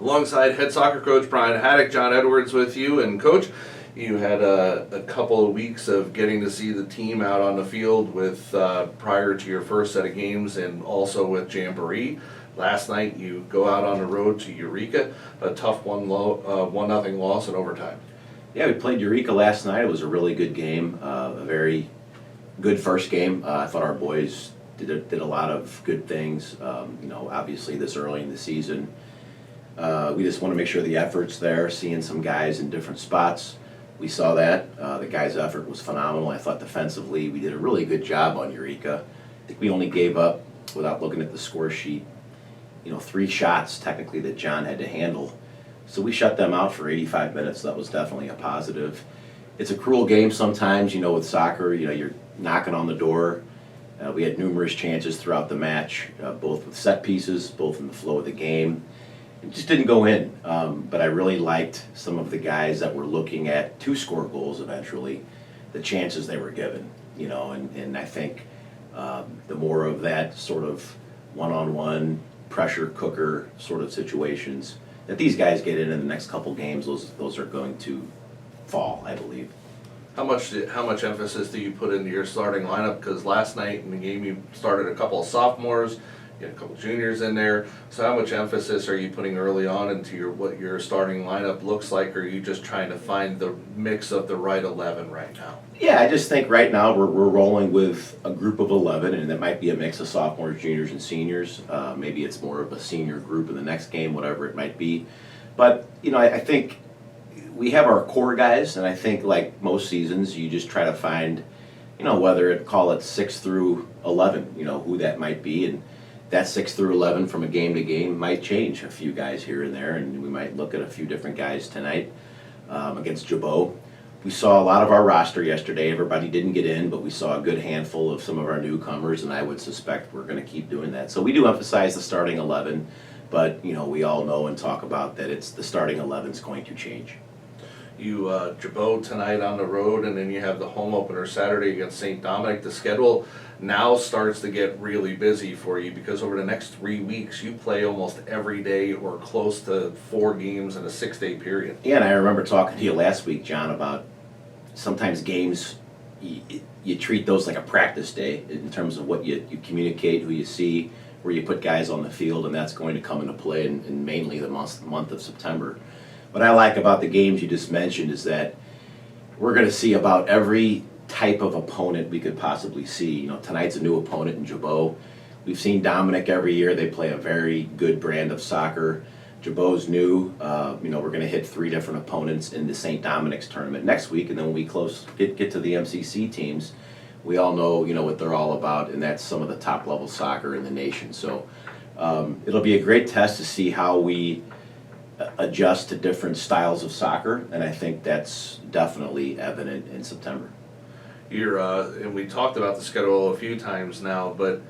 Alongside head soccer coach Brian Haddock, John Edwards with you. And coach, you had a couple of weeks of getting to see the team out on the field with prior to your first set of games and also with Jamboree. Last night you go out on the road to Eureka, a tough 1-0 loss in overtime. Yeah, we played Eureka last night. It was a really good game, a very good first game. I thought our boys did a lot of good things. Obviously this early in the season, we just want to make sure the effort's there, seeing some guys in different spots. We saw that. The guys' effort was phenomenal. I thought defensively we did a really good job on Eureka. I think we only gave up, without looking at the score sheet, 3 shots technically that John had to handle. So we shut them out for 85 minutes. That was definitely a positive. It's a cruel game sometimes, with soccer. You're knocking on the door. We had numerous chances throughout the match, both with set pieces, both in the flow of the game. It just didn't go in, but I really liked some of the guys that were looking at to score goals eventually, the chances they were given, and I think the more of that sort of one-on-one pressure cooker sort of situations that these guys get in the next couple games, those are going to fall, I believe. How much emphasis do you put into your starting lineup? Because last night in the game you started a couple of sophomores, you had a couple of juniors in there. So how much emphasis are you putting early on into what your starting lineup looks like? Or are you just trying to find the mix of the right 11 right now? Yeah, I just think right now we're rolling with a group of 11, and it might be a mix of sophomores, juniors, and seniors. Maybe it's more of a senior group in the next game, whatever it might be. But I think we have our core guys, and I think like most seasons, you just try to find, call it 6 through 11, who that might be, and that 6 through 11 from a game to game might change a few guys here and there, and we might look at a few different guys tonight against Jabot. We saw a lot of our roster yesterday. Everybody didn't get in, but we saw a good handful of some of our newcomers, and I would suspect we're going to keep doing that. So we do emphasize the starting 11, but we all know and talk about that the starting 11 is going to change. You Jabot tonight on the road, and then you have the home opener Saturday against St. Dominic. The schedule now starts to get really busy for you because over the next 3 weeks you play almost every day or close to 4 games in a 6-day period. Yeah, and I remember talking to you last week, John, about sometimes games, you treat those like a practice day in terms of what you communicate, who you see, where you put guys on the field, and that's going to come into play in mainly the month of September. What I like about the games you just mentioned is that we're going to see about every type of opponent we could possibly see. Tonight's a new opponent in Jabot. We've seen Dominic every year. They play a very good brand of soccer. Jabot's new. We're going to hit 3 different opponents in the St. Dominic's tournament next week, and then when we get to the MCC teams, we all know what they're all about, and that's some of the top level soccer in the nation. So it'll be a great test to see how we adjust to different styles of soccer, and I think that's definitely evident in September. And we talked about the schedule a few times now, but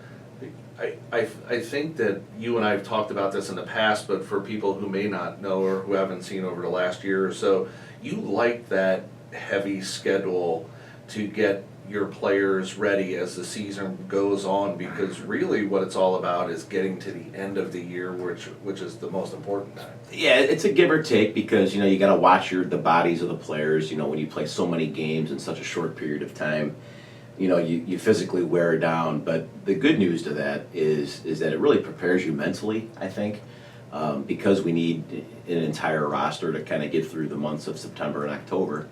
I think that you and I have talked about this in the past, but for people who may not know or who haven't seen over the last year or so, you like that heavy schedule to get your players ready as the season goes on, because really what it's all about is getting to the end of the year, which is the most important time. Yeah, it's a give or take because you got to watch the bodies of the players. When you play so many games in such a short period of time, you physically wear down. But the good news to that is that it really prepares you mentally, I think, because we need an entire roster to kind of get through the months of September and October.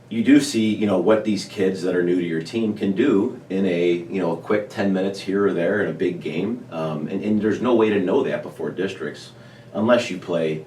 You do see, what these kids that are new to your team can do in a quick 10 minutes here or there in a big game. And there's no way to know that before districts unless you play,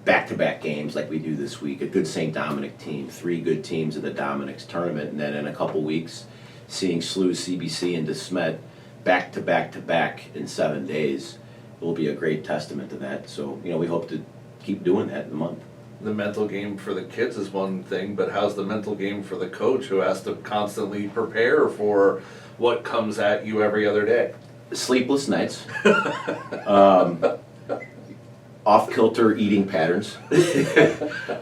back-to-back games like we do this week. A good St. Dominic team, 3 good teams in the Dominic's tournament, and then in a couple weeks, seeing SLU, CBC, and DeSmet back-to-back in 7 days will be a great testament to that. So, we hope to keep doing that in the month. The mental game for the kids is one thing, but how's the mental game for the coach who has to constantly prepare for what comes at you every other day? Sleepless nights, off-kilter eating patterns.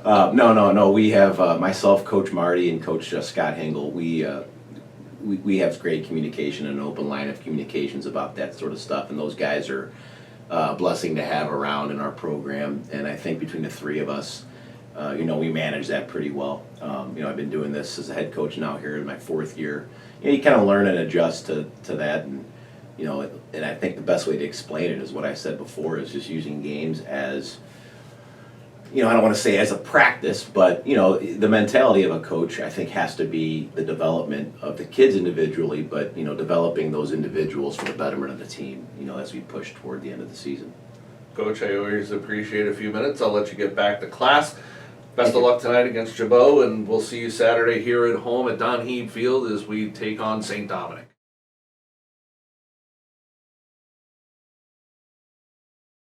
No. We have myself, Coach Marty, and Coach Scott Hengel. We have great communication and an open line of communications about that sort of stuff, and those guys are blessing to have around in our program, and I think between the three of us, we manage that pretty well. I've been doing this as a head coach now here in my 4th year. You kind of learn and adjust to that, and and I think the best way to explain it is what I said before, is just using games as, I don't want to say as a practice, but the mentality of a coach, I think, has to be the development of the kids individually, but developing those individuals for the betterment of the team, as we push toward the end of the season. Coach, I always appreciate a few minutes. I'll let you get back to class. Best of luck tonight against Jabot, and we'll see you Saturday here at home at Don Heed Field as we take on St. Dominic.